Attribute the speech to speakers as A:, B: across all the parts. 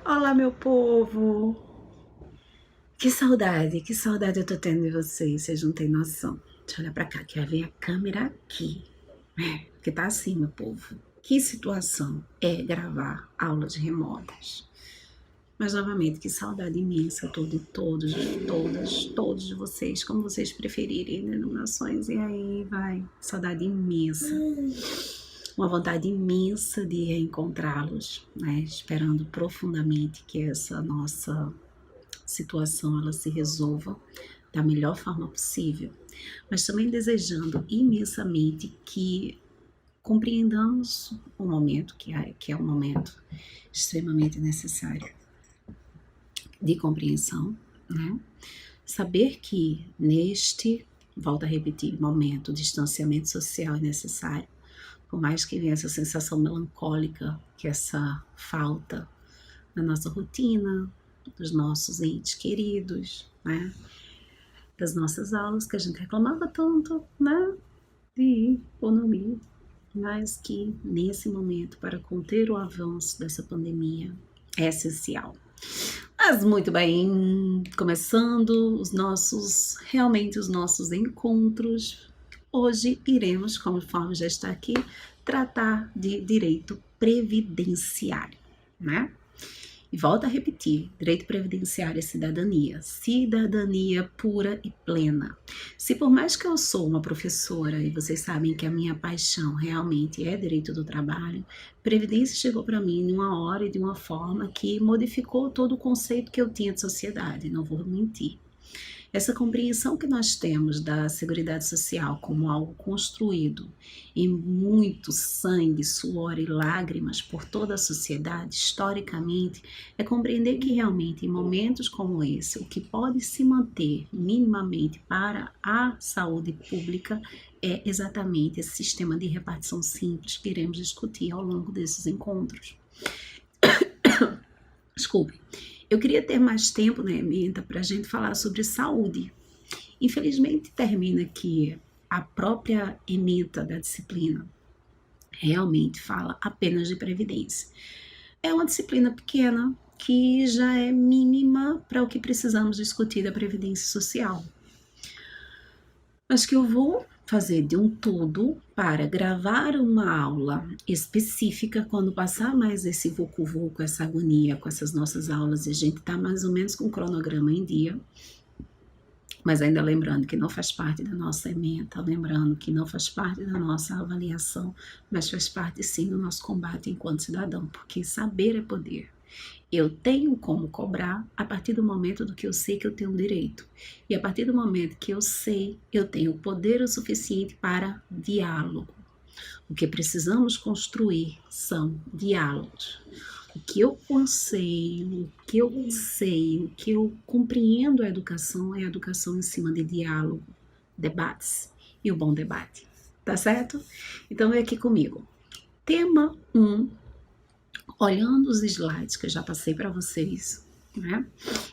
A: Olá, meu povo! Que saudade eu tô tendo de vocês não têm noção. Deixa eu olhar pra cá, que vai ver a câmera aqui. Porque tá assim, meu povo. Que situação é gravar aulas remotas. Mas, novamente, que saudade imensa todos de vocês, como vocês preferirem, denominações. E aí, saudade imensa. Uma vontade imensa de reencontrá-los, né? Esperando profundamente que essa nossa situação ela se resolva da melhor forma possível, mas também desejando imensamente que compreendamos o momento que é um momento extremamente necessário de compreensão, né? Saber que volto a repetir, momento, o distanciamento social é necessário, por mais que venha essa sensação melancólica, que essa falta na nossa rotina, dos nossos entes queridos, né? Das nossas aulas que a gente reclamava tanto, né? De ir ou não ir, mas que nesse momento, para conter o avanço dessa pandemia, é essencial. Mas muito bem, começando realmente os nossos encontros. Hoje iremos, conforme já está aqui, tratar de direito previdenciário, né? E volto a repetir, direito previdenciário é cidadania pura e plena. Se por mais que eu sou uma professora, e vocês sabem que a minha paixão realmente é direito do trabalho, previdência chegou para mim numa hora e de uma forma que modificou todo o conceito que eu tinha de sociedade, não vou mentir. Essa compreensão que nós temos da Seguridade Social como algo construído em muito sangue, suor e lágrimas por toda a sociedade, historicamente, é compreender que realmente em momentos como esse, o que pode se manter minimamente para a saúde pública é exatamente esse sistema de repartição simples que iremos discutir ao longo desses encontros. Desculpe. Eu queria ter mais tempo na ementa para a gente falar sobre saúde. Infelizmente, termina que a própria ementa da disciplina realmente fala apenas de previdência. É uma disciplina pequena que já é mínima para o que precisamos discutir da previdência social. Mas que eu vou fazer de um todo para gravar uma aula específica quando passar mais esse vucu-vucu, essa agonia com essas nossas aulas e a gente tá mais ou menos com o cronograma em dia, mas ainda lembrando que não faz parte da nossa ementa, lembrando que não faz parte da nossa avaliação, mas faz parte sim do nosso combate enquanto cidadão, porque saber é poder. Eu tenho como cobrar a partir do momento do que eu sei que eu tenho direito. E a partir do momento que eu sei, eu tenho poder o suficiente para diálogo. O que precisamos construir são diálogos. O que eu anseio, o que eu sei, o que eu compreendo a educação é a educação em cima de diálogo, debates e o bom debate. Tá certo? Então vem aqui comigo. Tema 1. Olhando os slides que eu já passei para vocês, né?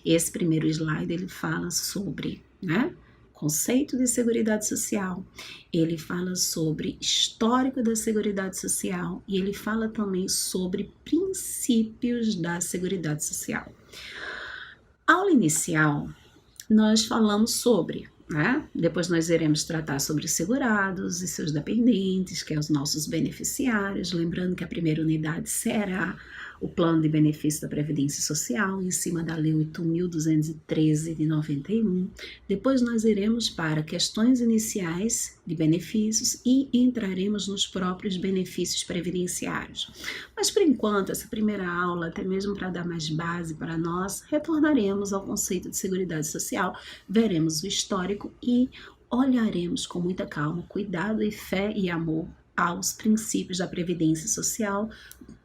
A: Esse primeiro slide ele fala sobre, né, conceito de seguridade social, ele fala sobre histórico da seguridade social e ele fala também sobre princípios da seguridade social. Aula inicial, nós falamos sobre, né? Depois nós iremos tratar sobre segurados e seus dependentes, que é os nossos beneficiários, lembrando que a primeira unidade será o plano de benefício da Previdência Social, em cima da Lei 8.213 de 91. Depois nós iremos para questões iniciais de benefícios e entraremos nos próprios benefícios previdenciários. Mas por enquanto, essa primeira aula, até mesmo para dar mais base para nós, retornaremos ao conceito de Seguridade Social, veremos o histórico e olharemos com muita calma, cuidado e fé e amor aos princípios da Previdência Social,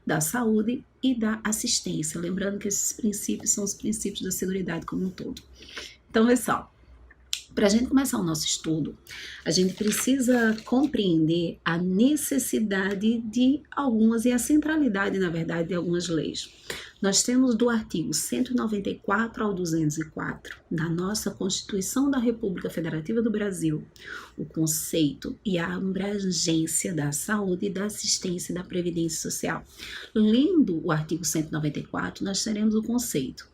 A: da saúde e da assistência. Lembrando que esses princípios são os princípios da seguridade como um todo. Então, vê só. Para a gente começar o nosso estudo, a gente precisa compreender a necessidade de algumas e a centralidade, na verdade, de algumas leis. Nós temos do artigo 194 ao 204 da nossa Constituição da República Federativa do Brasil o conceito e a abrangência da saúde, da assistência e da previdência social. Lendo o artigo 194, nós teremos o conceito.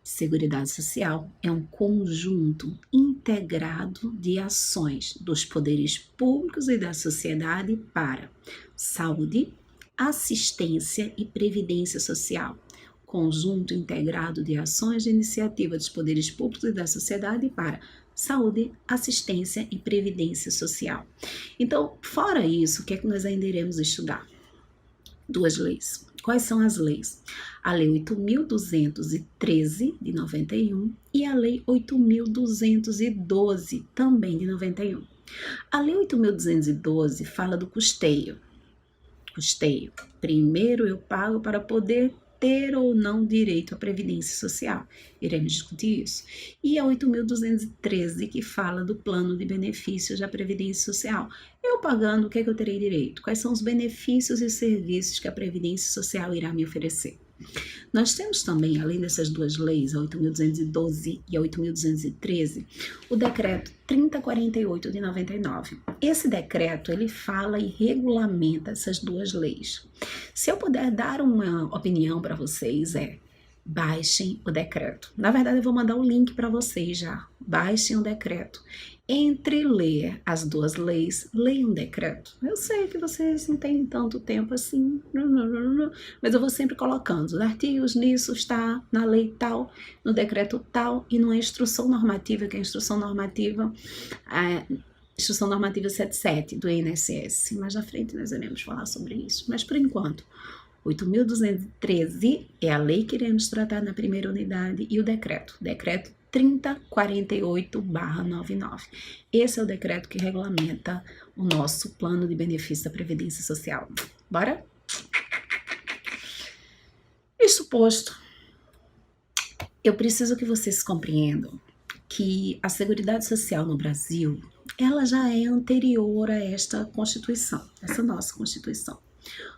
A: Seguridade Social é um conjunto integrado de ações dos poderes públicos e da sociedade para saúde, assistência e previdência social. Conjunto integrado de ações de iniciativa dos poderes públicos e da sociedade para saúde, assistência e previdência social. Então, fora isso, o que é que nós ainda iremos estudar? Duas leis. Quais são as leis? A Lei 8.213, de 91, e a Lei 8.212, também de 91. A Lei 8.212 fala do custeio. Custeio. Primeiro eu pago para poder ter ou não direito à previdência social. Iremos discutir isso. E a 8.213, que fala do plano de benefícios da previdência social. Eu pagando, o que é que eu terei direito? Quais são os benefícios e serviços que a previdência social irá me oferecer? Nós temos também, além dessas duas leis, a 8.212 e a 8.213, o decreto 3048 de 99. Esse decreto, ele fala e regulamenta essas duas leis. Se eu puder dar uma opinião para vocês, baixem o decreto. Na verdade, eu vou mandar o link para vocês já. Baixem o decreto. Entre ler as duas leis, leiam um decreto. Eu sei que vocês não têm tanto tempo assim, mas eu vou sempre colocando os artigos nisso, está na lei tal, no decreto tal e numa instrução normativa, que é a instrução normativa 77 do INSS. Mais à frente nós iremos falar sobre isso, mas por enquanto, 8.213 é a lei que iremos tratar na primeira unidade e o decreto 3048/99. Esse é o decreto que regulamenta o nosso plano de benefício da Previdência Social. Bora? Isso posto, eu preciso que vocês compreendam que a Seguridade Social no Brasil, ela já é anterior a esta Constituição, essa nossa Constituição.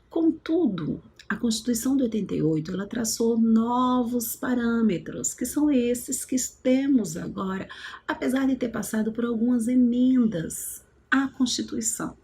A: Contudo, a Constituição de 88, ela traçou novos parâmetros, que são esses que temos agora, apesar de ter passado por algumas emendas à Constituição.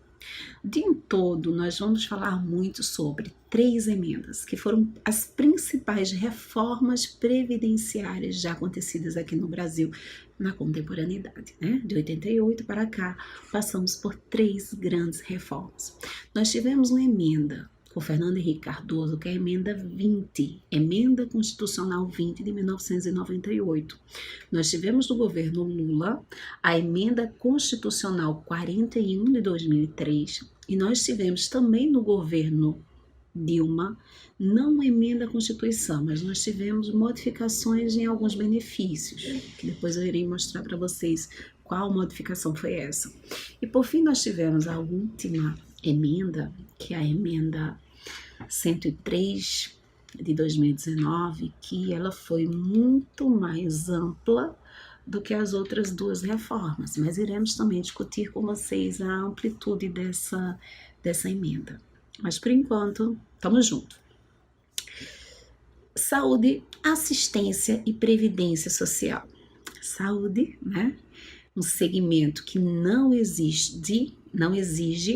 A: De em todo, nós vamos falar muito sobre 3 emendas, que foram as principais reformas previdenciárias já acontecidas aqui no Brasil na contemporaneidade, né? De 88 para cá, passamos por 3 grandes reformas. Nós tivemos uma emenda com Fernando Henrique Cardoso, que é a emenda 20, emenda constitucional 20 de 1998. Nós tivemos do governo Lula a emenda constitucional 41 de 2003 e nós tivemos também no governo Dilma, não emenda à Constituição, mas nós tivemos modificações em alguns benefícios, que depois eu irei mostrar para vocês qual modificação foi essa. E por fim nós tivemos a última emenda, que é a emenda 103 de 2019, que ela foi muito mais ampla do que as outras 2 reformas, mas iremos também discutir com vocês a amplitude dessa emenda. Mas por enquanto, estamos juntos. Saúde, assistência e previdência social. Saúde, né? Um segmento que não exige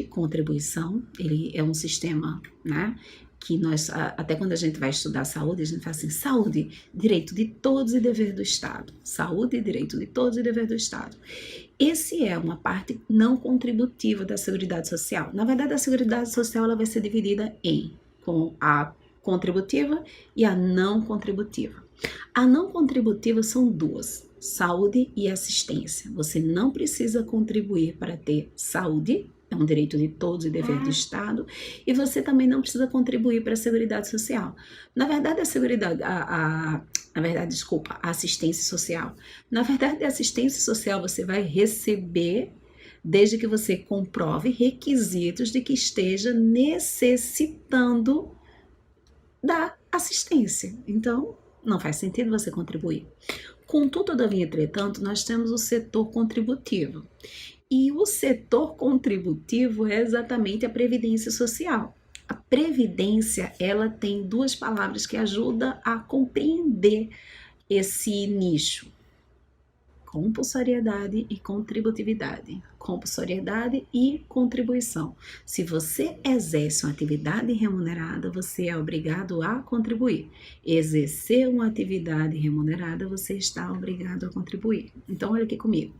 A: contribuição, ele é um sistema, né, que nós, até quando a gente vai estudar saúde, a gente fala assim, saúde, direito de todos e dever do Estado. Saúde, direito de todos e dever do Estado. Esse é uma parte não contributiva da Seguridade Social. Na verdade, a Seguridade Social ela vai ser dividida com a contributiva e a não contributiva. A não contributiva são 2. Saúde e assistência. Você não precisa contribuir para ter saúde, é um direito de todos e dever do Estado, e você também não precisa contribuir para a Seguridade Social. Na verdade, a assistência social. Na verdade, a assistência social você vai receber desde que você comprove requisitos de que esteja necessitando da assistência. Então, não faz sentido você contribuir. Contudo, todavia, entretanto, nós temos o setor contributivo. E o setor contributivo é exatamente a Previdência Social. A previdência, ela tem duas palavras que ajudam a compreender esse nicho: compulsoriedade e contributividade. Compulsoriedade e contribuição. Se você exerce uma atividade remunerada, você é obrigado a contribuir. Exercer uma atividade remunerada, você está obrigado a contribuir. Então, olha aqui comigo.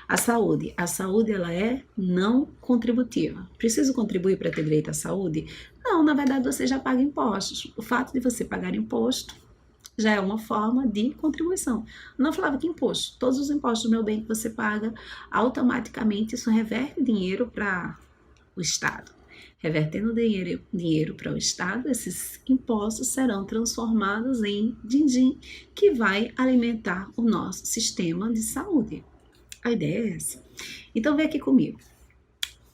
A: A saúde ela é não contributiva. Preciso contribuir para ter direito à saúde? Não, na verdade você já paga impostos. O fato de você pagar imposto já é uma forma de contribuição. Não falava que imposto. Todos os impostos do meu bem que você paga, automaticamente isso reverte dinheiro para o Estado. Revertendo dinheiro para o Estado, esses impostos serão transformados em din-din, que vai alimentar o nosso sistema de saúde. A ideia é essa. Então, vem aqui comigo.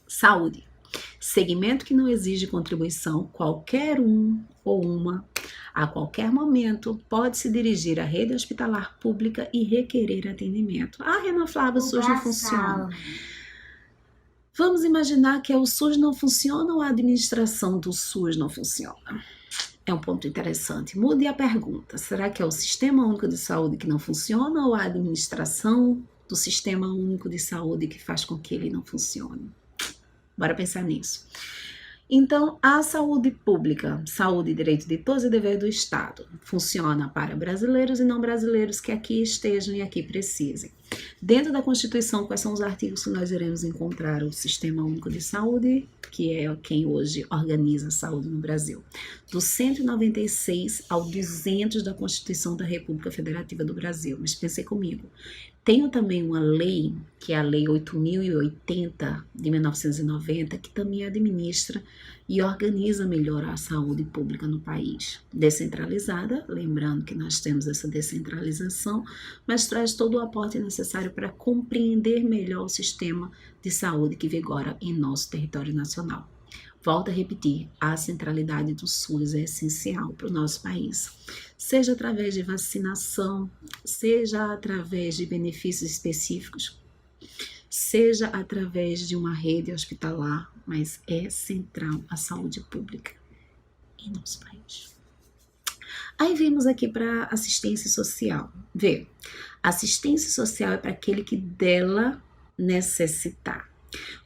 A: Saúde. Segmento que não exige contribuição, qualquer um ou uma, a qualquer momento, pode se dirigir à rede hospitalar pública e requerer atendimento. Ah, Renan Flávia, o SUS não funciona. Vamos imaginar que o SUS não funciona ou a administração do SUS não funciona. É um ponto interessante. Mude a pergunta. Será que é o Sistema Único de Saúde que não funciona ou a administração do Sistema Único de Saúde que faz com que ele não funcione? Bora pensar nisso. Então, a saúde pública, saúde, direito de todos e dever do Estado, funciona para brasileiros e não brasileiros que aqui estejam e aqui precisem. Dentro da Constituição, quais são os artigos que nós iremos encontrar? O Sistema Único de Saúde, que é quem hoje organiza a saúde no Brasil. Do 196 ao 200 da Constituição da República Federativa do Brasil. Mas pensei comigo. Tenho também uma lei, que é a Lei 8.080 de 1990, que também administra e organiza melhor a saúde pública no país. Descentralizada, lembrando que nós temos essa descentralização, mas traz todo o aporte necessário para compreender melhor o sistema de saúde que vigora em nosso território nacional. Volto a repetir, a centralidade do SUS é essencial para o nosso país. Seja através de vacinação, seja através de benefícios específicos, seja através de uma rede hospitalar, mas é central a saúde pública em nosso país. Aí vimos aqui para assistência social. Vê, assistência social é para aquele que dela necessitar.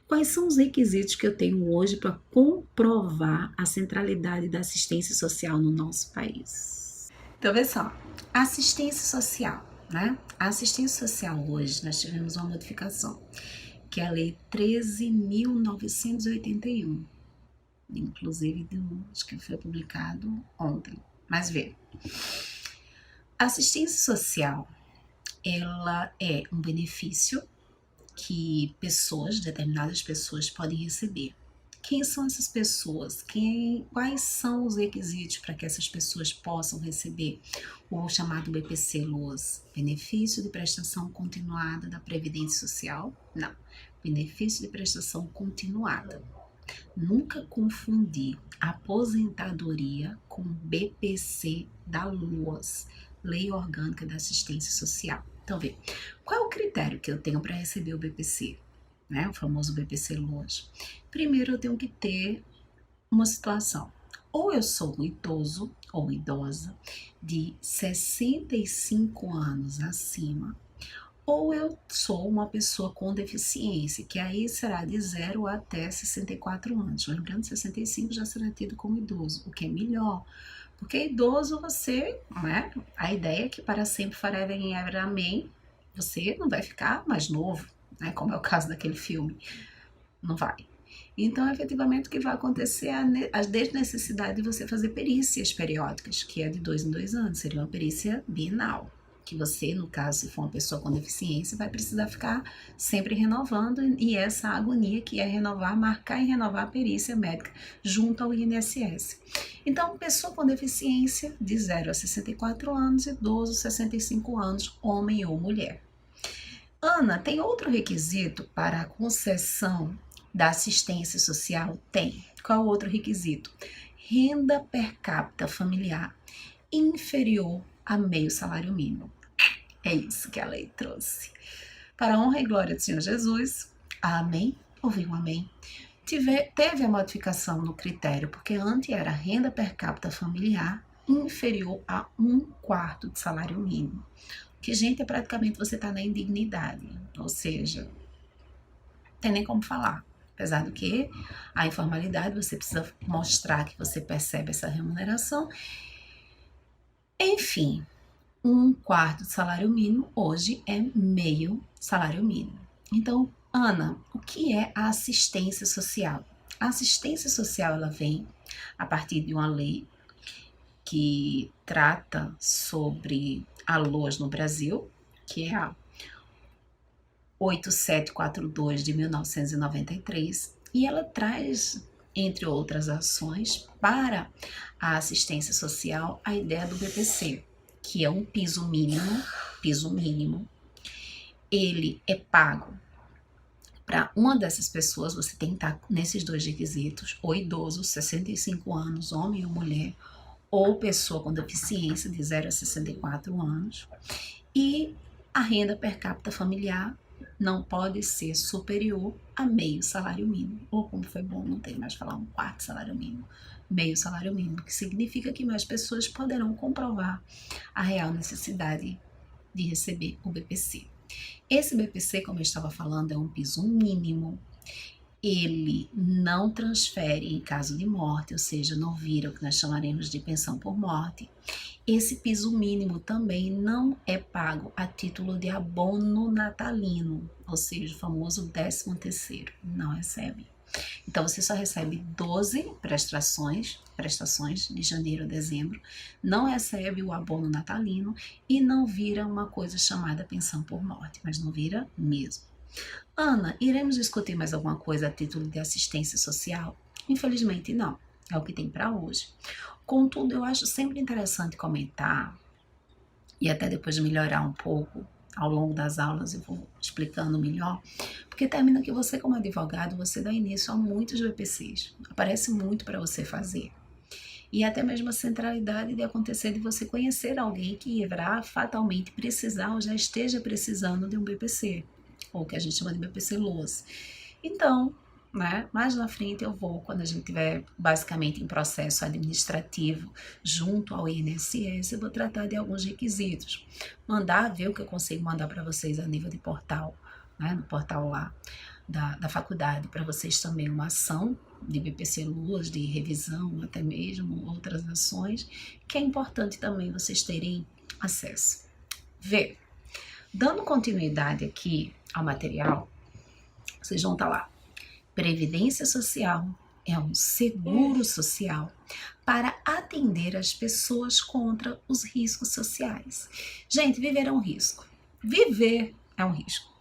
A: Quais são os requisitos que eu tenho hoje para comprovar a centralidade da assistência social no nosso país? Então, vê só, assistência social, né? A assistência social hoje, nós tivemos uma modificação, que é a Lei 13.981, inclusive, acho que foi publicado ontem, mas vê. A assistência social, ela é um benefício que determinadas pessoas podem receber. Quem são essas pessoas? Quais são os requisitos para que essas pessoas possam receber o chamado BPC-LOAS? Benefício de prestação continuada da Previdência Social? Não. Benefício de prestação continuada. Nunca confundir aposentadoria com BPC da LOAS, Lei Orgânica da Assistência Social. Então, vê, qual é o critério que eu tenho para receber o BPC, né? O famoso BPC-LOAS. Primeiro, eu tenho que ter uma situação. Ou eu sou um idoso ou idosa de 65 anos acima, ou eu sou uma pessoa com deficiência, que aí será de 0 até 64 anos. Lembrando, 65 já será tido como idoso, o que é melhor. Porque idoso você, né? A ideia é que para sempre, forever and ever, amém, você não vai ficar mais novo, né? Como é o caso daquele filme. Não vai. Então, efetivamente, o que vai acontecer é a desnecessidade de você fazer perícias periódicas, que é de 2 em 2 anos, seria uma perícia bienal. Que você, no caso, se for uma pessoa com deficiência, vai precisar ficar sempre renovando, e essa agonia que é marcar e renovar a perícia médica junto ao INSS. Então, pessoa com deficiência de 0 a 64 anos, idoso 65 anos, homem ou mulher. Ana, tem outro requisito para a concessão da assistência social? Tem. Qual o outro requisito? Renda per capita familiar inferior a meio salário mínimo. É isso que a lei trouxe. Para a honra e glória do Senhor Jesus, amém. Ouviu um amém? teve a modificação no critério, porque antes era renda per capita familiar inferior a 1/4 de salário mínimo. Que, gente, é praticamente você tá na indignidade, ou seja, não tem nem como falar. Apesar do que a informalidade, você precisa mostrar que você percebe essa remuneração. Enfim, 1/4 de salário mínimo hoje é meio salário mínimo. Então, Ana, o que é a assistência social? A assistência social, ela vem a partir de uma lei que trata sobre a LOAS no Brasil, que é a 8742 de 1993, e ela traz, entre outras ações, para a assistência social a ideia do BPC, que é um piso mínimo. Ele é pago para uma dessas pessoas, você tem que estar nesses dois requisitos, ou idoso, 65 anos, homem ou mulher, ou pessoa com deficiência de 0 a 64 anos, e a renda per capita familiar não pode ser superior a meio salário mínimo, ou como foi bom não ter mais falar 1/4 salário mínimo, meio salário mínimo, que significa que mais pessoas poderão comprovar a real necessidade de receber o BPC. Esse BPC, como eu estava falando, é um piso mínimo. Ele não transfere em caso de morte, ou seja, não vira o que nós chamaremos de pensão por morte. Esse piso mínimo também não é pago a título de abono natalino, ou seja, o famoso 13º, não recebe. Então, você só recebe 12 prestações de janeiro a dezembro, não recebe o abono natalino e não vira uma coisa chamada pensão por morte, mas não vira mesmo. Ana, iremos discutir mais alguma coisa a título de assistência social? Infelizmente não, é o que tem para hoje. Contudo, eu acho sempre interessante comentar, e até depois de melhorar um pouco ao longo das aulas eu vou explicando melhor, porque termina que você, como advogado, você dá início a muitos BPCs, aparece muito para você fazer. E até mesmo a centralidade de acontecer de você conhecer alguém que irá fatalmente precisar ou já esteja precisando de um BPC, ou que a gente chama de BPC LOAS. Então, né, mais na frente eu vou, quando a gente estiver basicamente em processo administrativo junto ao INSS, eu vou tratar de alguns requisitos. Mandar, ver o que eu consigo mandar para vocês a nível de portal, né, no portal lá da faculdade, para vocês também uma ação de BPC LOAS, de revisão, até mesmo outras ações, que é importante também vocês terem acesso. Vê, dando continuidade aqui ao material, vocês vão estar lá. Previdência Social é um seguro social para atender as pessoas contra os riscos sociais. Gente, viver é um risco. Viver é um risco.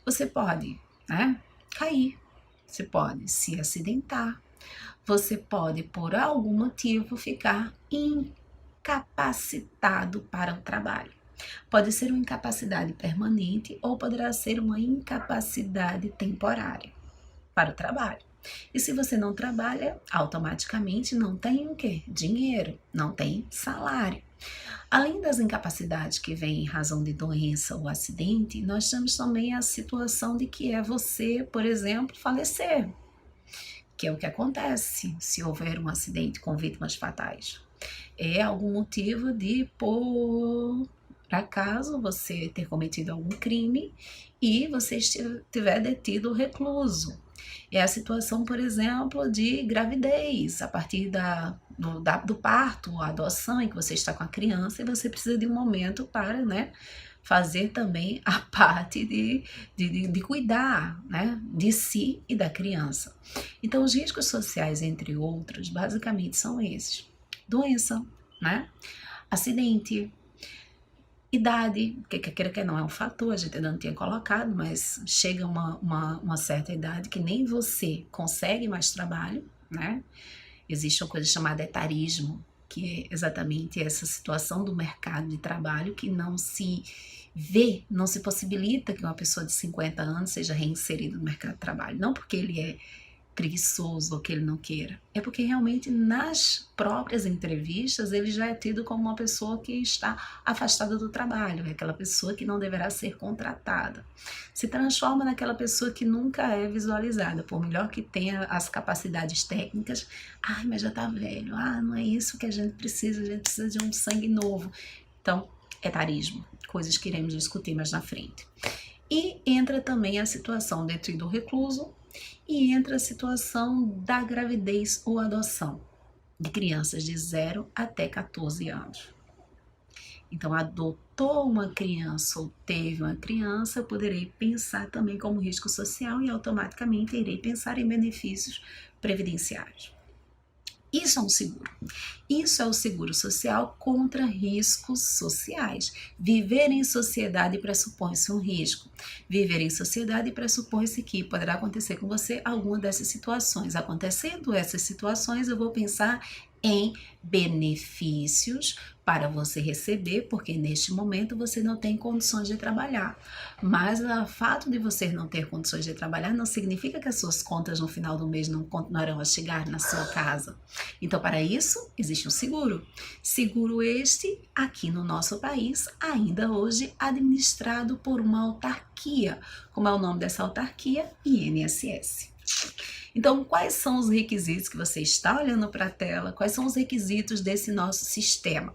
A: Você pode, né, cair, você pode se acidentar, você pode, por algum motivo, ficar incapacitado para o trabalho. Pode ser uma incapacidade permanente ou poderá ser uma incapacidade temporária para o trabalho. E se você não trabalha, automaticamente não tem o quê? Dinheiro, não tem salário. Além das incapacidades que vêm em razão de doença ou acidente, nós temos também a situação de que é você, por exemplo, falecer, que é o que acontece se houver um acidente com vítimas fatais. É algum motivo de, por acaso, você ter cometido algum crime e você estiver detido ou recluso. É a situação, por exemplo, de gravidez, a partir do parto, a adoção, em que você está com a criança e você precisa de um momento para, né, fazer também a parte de cuidar, né, de si e da criança. Então, os riscos sociais, entre outros, basicamente são esses: doença, né, acidente, idade, que queira que não é um fator, a gente ainda não tinha colocado, mas chega uma certa idade que nem você consegue mais trabalho, né? Existe uma coisa chamada etarismo, que é exatamente essa situação do mercado de trabalho que não se vê, não se possibilita que uma pessoa de 50 anos seja reinserida no mercado de trabalho. Não porque ele é preguiçoso ou que ele não queira. É porque realmente nas próprias entrevistas ele já é tido como uma pessoa que está afastada do trabalho, é aquela pessoa que não deverá ser contratada. Se transforma naquela pessoa que nunca é visualizada, por melhor que tenha as capacidades técnicas. Ai, mas já tá velho. Ah, não é isso que a gente precisa de um sangue novo. Então, etarismo, coisas que iremos discutir mais na frente. E entra também a situação dentro do recluso, e entra a situação da gravidez ou adoção de crianças de 0 até 14 anos. Então, adotou uma criança ou teve uma criança, eu poderei pensar também como risco social e automaticamente irei pensar em benefícios previdenciários. Isso é um seguro. Isso é o seguro social contra riscos sociais. Viver em sociedade pressupõe-se um risco. Viver em sociedade pressupõe-se que poderá acontecer com você alguma dessas situações. Acontecendo essas situações, eu vou pensar em benefícios para você receber, porque neste momento você não tem condições de trabalhar. Mas o fato de você não ter condições de trabalhar não significa que as suas contas no final do mês não continuarão a chegar na sua casa. Então, para isso, existe um seguro. Seguro este, aqui no nosso país, ainda hoje administrado por uma autarquia. Como é o nome dessa autarquia? INSS. Então, quais são os requisitos que você está olhando para a tela? Quais são os requisitos desse nosso sistema?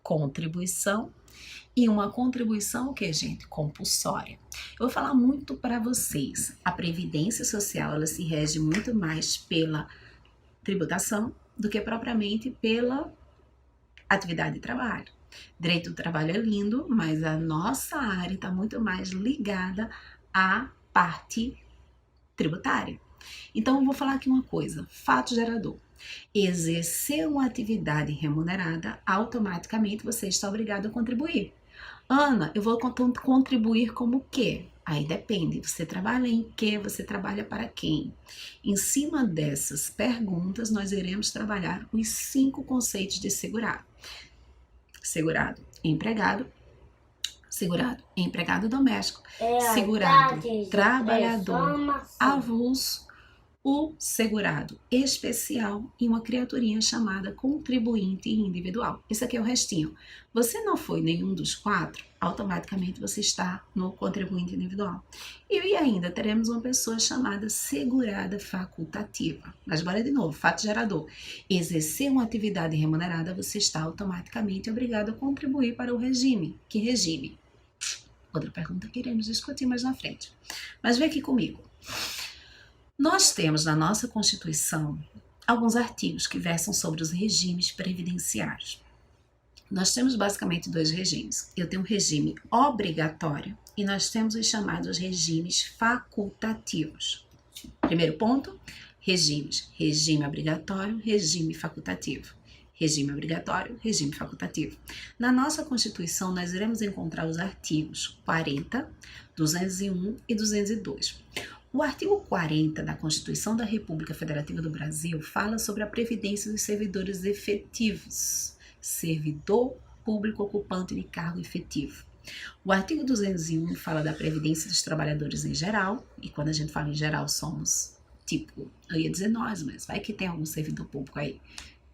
A: Contribuição. E uma contribuição o que, gente? Compulsória. Eu vou falar muito para vocês. A Previdência Social, ela se rege muito mais pela tributação do que propriamente pela atividade de trabalho. Direito do trabalho é lindo, mas a nossa área está muito mais ligada à parte tributária. Então, eu vou falar aqui uma coisa, fato gerador. Exercer uma atividade remunerada, automaticamente você está obrigado a contribuir. Ana, eu vou contribuir como o quê? Aí depende, você trabalha em quê? Você trabalha para quem? Em cima dessas perguntas, nós iremos trabalhar os 5 conceitos de segurado. Segurado, empregado. Segurado, empregado doméstico. Segurado, trabalhador avulso. O segurado especial e uma criaturinha chamada contribuinte individual. Esse aqui é o restinho. Você não foi nenhum dos 4, automaticamente você está no contribuinte individual. E ainda teremos uma pessoa chamada segurada facultativa. Mas bora de novo, fato gerador. Exercer uma atividade remunerada, você está automaticamente obrigado a contribuir para o regime. Que regime? Outra pergunta que iremos discutir mais na frente. Mas vem aqui comigo. Nós temos na nossa Constituição alguns artigos que versam sobre os regimes previdenciários. Nós temos basicamente 2 regimes. Eu tenho um regime obrigatório e nós temos os chamados regimes facultativos. Primeiro ponto, regimes. Regime obrigatório, regime facultativo. Regime obrigatório, regime facultativo. Na nossa Constituição, nós iremos encontrar os artigos 40, 201 e 202. O artigo 40 da Constituição da República Federativa do Brasil fala sobre a previdência dos servidores efetivos, servidor público ocupante de cargo efetivo. O artigo 201 fala da previdência dos trabalhadores em geral, e quando a gente fala em geral somos, eu ia dizer nós, mas vai que tem algum servidor público aí.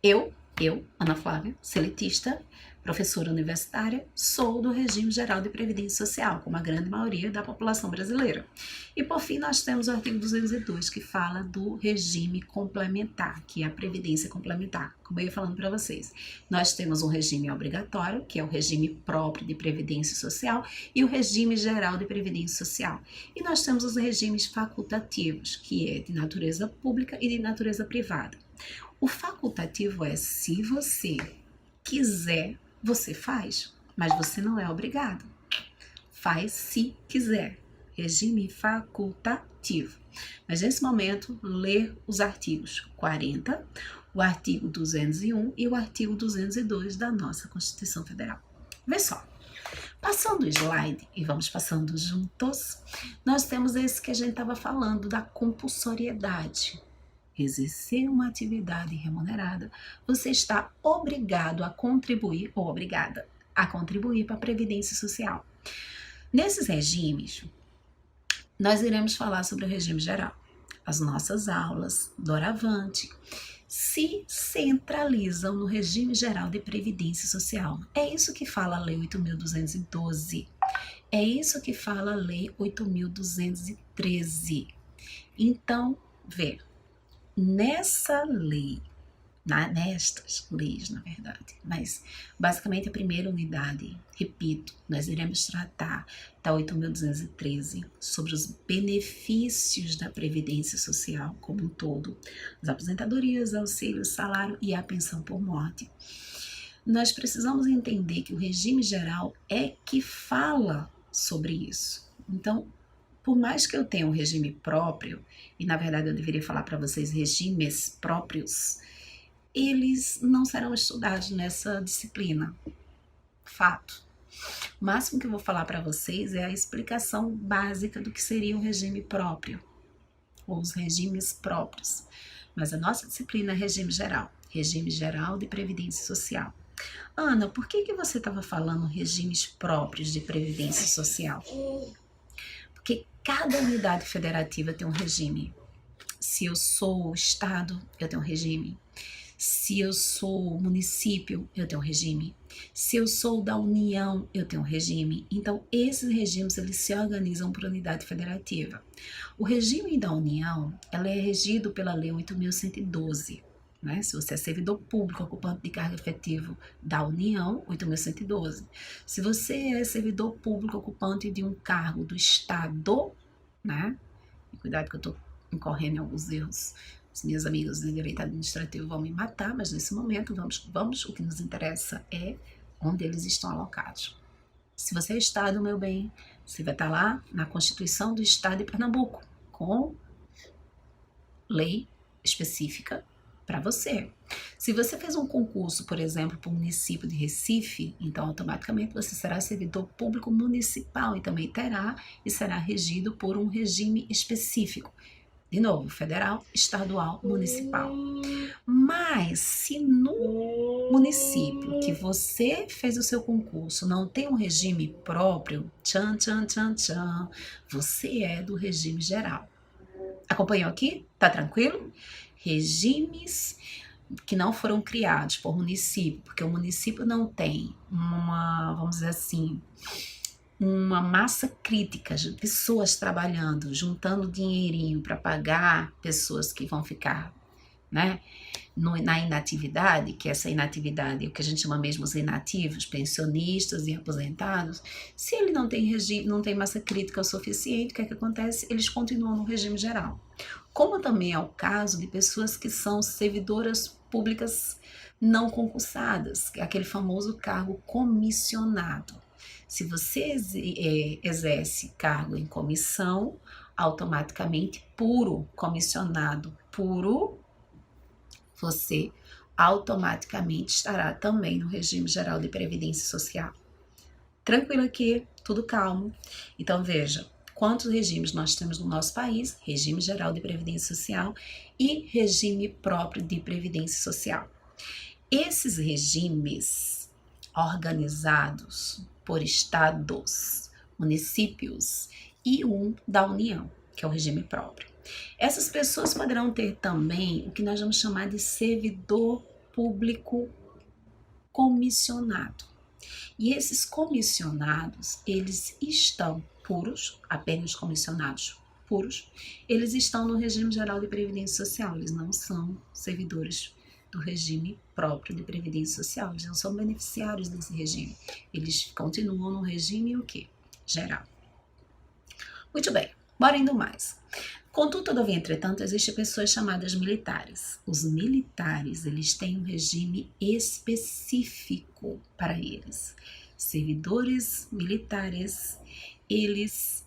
A: Eu, Ana Flávia, seletista, professora universitária, sou do regime geral de previdência social, como a grande maioria da população brasileira. E por fim, nós temos o artigo 202, que fala do regime complementar, que é a previdência complementar. Como eu ia falando para vocês, nós temos um regime obrigatório, que é o regime próprio de previdência social, e o regime geral de previdência social. E nós temos os regimes facultativos, que é de natureza pública e de natureza privada. O facultativo é se você quiser, você faz, mas você não é obrigado. Faz se quiser. Regime facultativo. Mas nesse momento, ler os artigos 40, o artigo 201 e o artigo 202 da nossa Constituição Federal. Vê só. Passando o slide, e vamos passando juntos, nós temos esse que a gente estava falando da compulsoriedade. Exercer uma atividade remunerada, você está obrigado a contribuir, ou obrigada a contribuir para a Previdência Social. Nesses regimes, nós iremos falar sobre o regime geral. as nossas aulas, doravante, se centralizam no regime geral de previdência social. É isso que fala a Lei 8.212. É isso que fala a Lei 8.213. Então, vê, nestas leis, na verdade, mas basicamente a primeira unidade, repito, nós iremos tratar da 8.213 sobre os benefícios da Previdência Social como um todo, as aposentadorias, auxílio, salário e a pensão por morte. Nós precisamos entender que o regime geral é que fala sobre isso. Então, por mais que eu tenha um regime próprio, e na verdade eu deveria falar para vocês regimes próprios, eles não serão estudados nessa disciplina. Fato. O máximo que eu vou falar para vocês é a explicação básica do que seria um regime próprio, ou os regimes próprios. Mas a nossa disciplina é regime geral de previdência social. Ana, por que você estava falando regimes próprios de previdência social? Porque cada unidade federativa tem um regime. Se eu sou estado, eu tenho um regime. Se eu sou município, eu tenho um regime. Se eu sou da União, eu tenho um regime. Então, esses regimes, eles se organizam por unidade federativa. O regime da União, ela é regido pela Lei 8.112. Né? Se você é servidor público, ocupante de cargo efetivo da União, 8.112. Se você é servidor público, ocupante de um cargo do Estado, né? E cuidado que eu estou incorrendo em alguns erros. As minhas amigas de direito administrativo vão me matar, mas nesse momento vamos, o que nos interessa é onde eles estão alocados. Se você é Estado, meu bem, você vai estar lá na Constituição do Estado de Pernambuco, com lei específica para você. Se você fez um concurso, por exemplo, para o município de Recife, então automaticamente você será servidor público municipal e também terá e será regido por um regime específico. De novo, federal, estadual, municipal. Mas se no município que você fez o seu concurso não tem um regime próprio, você é do regime geral. Acompanhou aqui? Tá tranquilo? Regimes que não foram criados por município, porque o município não tem vamos dizer assim, uma massa crítica de pessoas trabalhando, juntando dinheirinho para pagar pessoas que vão ficar, né, na inatividade, que essa inatividade é o que a gente chama mesmo os inativos, pensionistas e aposentados. Se ele não tem massa crítica o suficiente, o que é que acontece? Eles continuam no regime geral. Como também é o caso de pessoas que são servidoras públicas não concursadas, que é aquele famoso cargo comissionado. Se você exerce cargo em comissão, automaticamente puro, comissionado puro, você automaticamente estará também no regime geral de previdência social. Tranquilo aqui, tudo calmo. Então veja, quantos regimes nós temos no nosso país: regime geral de previdência social e regime próprio de previdência social. Esses regimes organizados por estados, municípios e um da União, que é o regime próprio. Essas pessoas poderão ter também o que nós vamos chamar de servidor público comissionado. E esses comissionados, eles estão puros, apenas comissionados puros, eles estão no regime geral de previdência social, eles não são servidores do regime próprio de previdência social, eles não são beneficiários desse regime, eles continuam no regime o quê? Geral. Muito bem, bora indo mais. Contudo, todavia, entretanto, existem pessoas chamadas militares. Os militares, eles têm um regime específico para eles. Servidores militares, eles,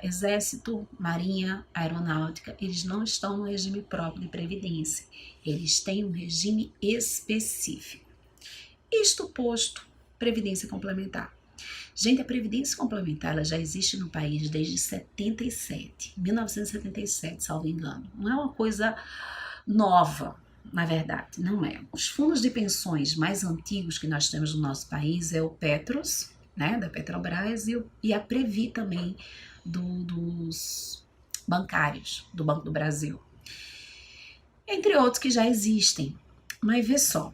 A: Exército, Marinha, Aeronáutica, eles não estão no regime próprio de previdência. Eles têm um regime específico. Isto posto, previdência complementar. Gente, a previdência complementar ela já existe no país desde 1977, salvo engano. Não é uma coisa nova, na verdade, não é. Os fundos de pensões mais antigos que nós temos no nosso país é o Petros, né, da Petrobras, e a Previ também, dos bancários do Banco do Brasil, entre outros que já existem. Mas vê só,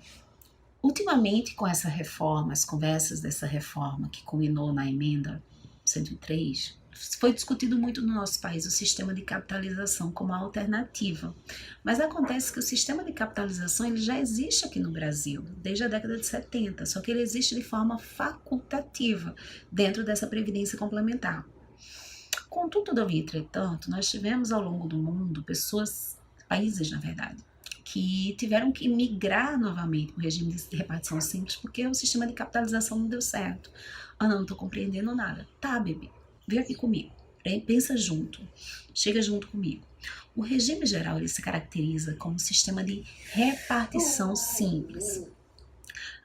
A: ultimamente com essa reforma, as conversas dessa reforma que culminou na emenda 103, foi discutido muito no nosso país o sistema de capitalização como alternativa. Mas acontece que o sistema de capitalização ele já existe aqui no Brasil, desde a década de 70, só que ele existe de forma facultativa, dentro dessa previdência complementar. Contudo, todavia, entretanto, nós tivemos ao longo do mundo países, na verdade, que tiveram que migrar novamente para o regime de repartição simples porque o sistema de capitalização não deu certo. Não estou compreendendo nada. Tá, bebê, vem aqui comigo. Pensa junto. Chega junto comigo. O regime geral ele se caracteriza como um sistema de repartição simples.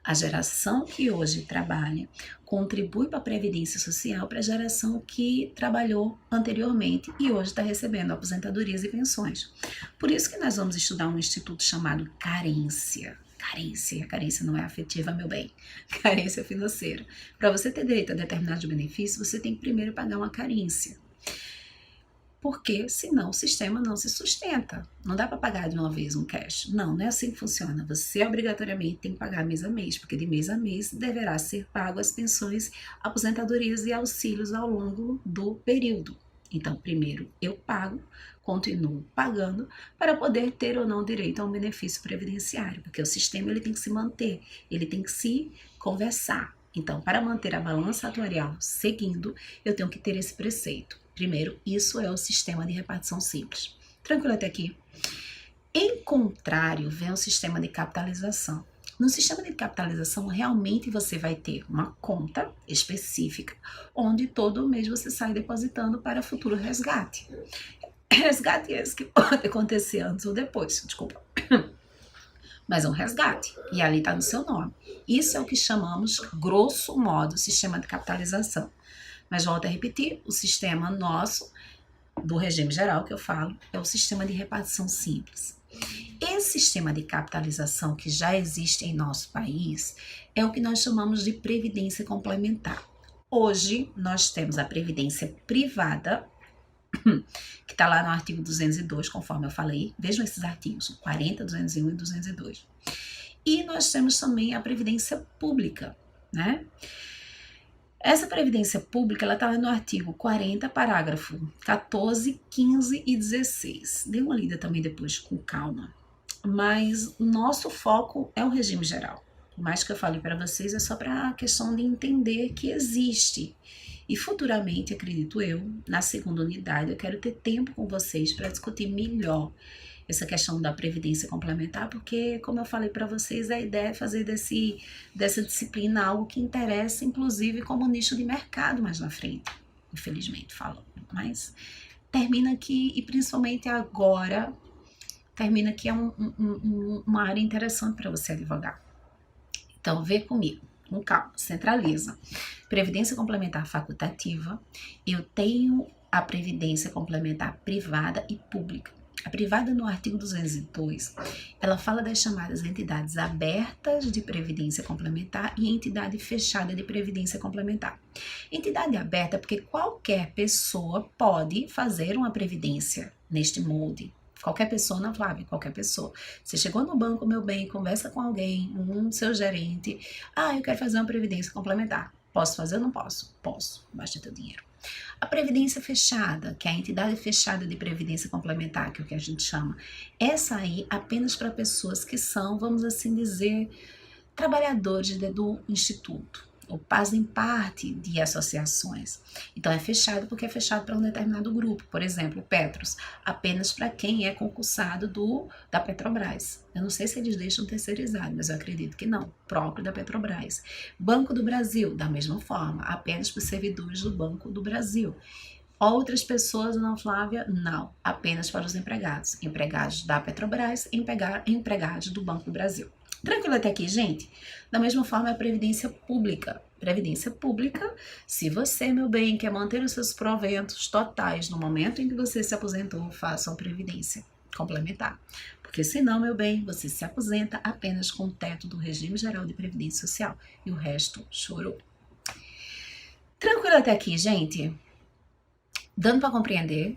A: A geração que hoje trabalha contribui para a Previdência Social para a geração que trabalhou anteriormente e hoje está recebendo aposentadorias e pensões. Por isso que nós vamos estudar um instituto chamado carência. Carência não é afetiva, meu bem. Carência financeira. Para você ter direito a determinados benefícios, você tem que primeiro pagar uma carência. Porque senão o sistema não se sustenta. Não dá para pagar de uma vez um cash. Não é assim que funciona. Você obrigatoriamente tem que pagar mês a mês, porque de mês a mês deverá ser pago as pensões, aposentadorias e auxílios ao longo do período. Então, primeiro eu pago, continuo pagando para poder ter ou não direito a um benefício previdenciário, porque o sistema ele tem que se manter, ele tem que se conversar. Então, para manter a balança atuarial seguindo, eu tenho que ter esse preceito. Primeiro, isso é o sistema de repartição simples. Tranquilo até aqui? Em contrário, vem o sistema de capitalização. No sistema de capitalização, realmente você vai ter uma conta específica, onde todo mês você sai depositando para futuro resgate. Resgate esse que pode acontecer antes ou depois, desculpa. Mas é um resgate, e ali está no seu nome. Isso é o que chamamos, grosso modo, sistema de capitalização. Mas volto a repetir, o sistema nosso, do regime geral que eu falo, é o sistema de repartição simples. Esse sistema de capitalização que já existe em nosso país é o que nós chamamos de previdência complementar. Hoje, nós temos a previdência privada, que está lá no artigo 202, conforme eu falei. Vejam esses artigos, 40, 201 e 202. E nós temos também a previdência pública, né? Essa previdência pública, ela está lá no artigo 40, parágrafo 14, 15 e 16. Dê uma lida também depois com calma. Mas o nosso foco é o regime geral. O mais que eu falei para vocês é só para a questão de entender que existe. E futuramente, acredito eu, na segunda unidade, eu quero ter tempo com vocês para discutir melhor essa questão da previdência complementar, porque, como eu falei para vocês, a ideia é fazer dessa disciplina algo que interessa, inclusive, como nicho de mercado mais na frente, infelizmente falando. Mas termina aqui, e principalmente agora, termina aqui uma área interessante para você advogar. Então, vê comigo, com calma, centraliza. Previdência complementar facultativa, eu tenho a previdência complementar privada e pública. A privada, no artigo 202, ela fala das chamadas entidades abertas de previdência complementar e entidade fechada de previdência complementar. Entidade aberta porque qualquer pessoa pode fazer uma previdência neste molde. Qualquer pessoa, não, Flávia, qualquer pessoa. Você chegou no banco, meu bem, conversa com alguém, seu gerente. Eu quero fazer uma previdência complementar. Posso fazer ou não posso? Posso, basta teu dinheiro. A previdência fechada, que é a entidade fechada de previdência complementar, que é o que a gente chama, essa aí apenas para pessoas que são, vamos assim dizer, trabalhadores do instituto, ou fazem parte de associações. Então é fechado porque é fechado para um determinado grupo. Por exemplo, Petros, apenas para quem é concursado da Petrobras. Eu não sei se eles deixam terceirizado, mas eu acredito que não, próprio da Petrobras. Banco do Brasil, da mesma forma, apenas para os servidores do Banco do Brasil. Outras pessoas, não, Flávia, não, apenas para os empregados. Empregados da Petrobras, empregados do Banco do Brasil. Tranquilo até aqui, gente? Da mesma forma, a previdência pública. Previdência pública, se você, meu bem, quer manter os seus proventos totais no momento em que você se aposentou, faça uma previdência complementar. Porque senão, meu bem, você se aposenta apenas com o teto do regime geral de previdência social e o resto chorou. Tranquilo até aqui, gente? Dando para compreender?